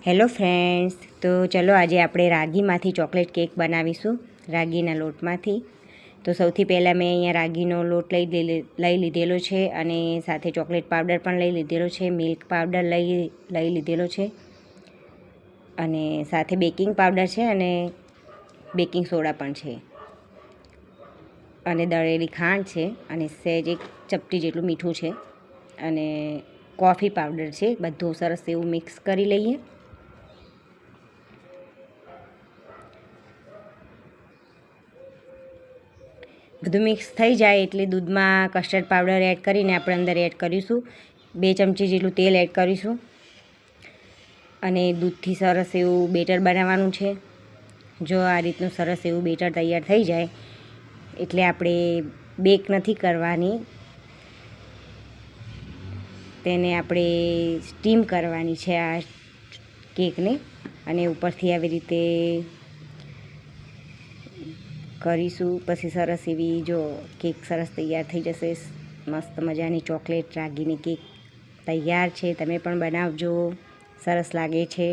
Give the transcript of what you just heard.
Hello friends, તો ચલો આજે આપણે રાગીમાંથી ચોકલેટ કેક બનાવીશું, રાગીના લોટમાંથી. તો સૌથી પહેલાં મેં અહીંયા રાગીનો લોટ લઈ લીધેલો છે અને સાથે ચોકલેટ પાવડર પણ લઈ લીધેલો છે, મિલ્ક પાવડર લઈ લીધેલો છે અને સાથે બેકિંગ પાવડર છે અને બેકિંગ સોડા પણ છે અને દળેલી ખાંડ છે અને સહેજ એક ચપટી જેટલું મીઠું છે અને કોફી પાવડર છે. બધું સરસ એવું મિક્સ કરી લઈએ. બધું મિક્સ થઈ જાય એટલે દૂધમાં કસ્ટર્ડ પાવડર એડ કરીને આપણે અંદર એડ કરીશું. 2 ચમચી જેટલું તેલ એડ કરીશું અને દૂધથી સરસ એવું બેટર બનાવવાનું છે. જો આ રીતનું સરસ એવું બેટર તૈયાર થઈ જાય એટલે આપણે બેક નથી કરવાની, તેને આપણે સ્ટીમ કરવાની છે આ કેકને. અને ઉપરથી આવી રીતે કરીશું. પછી સરસ એવી જો કેક સરસ તૈયાર થઈ જશે. મસ્ત મજાની ચોકલેટ રાગીની કેક તૈયાર છે. તમે પણ બનાવજો, સરસ લાગે છે.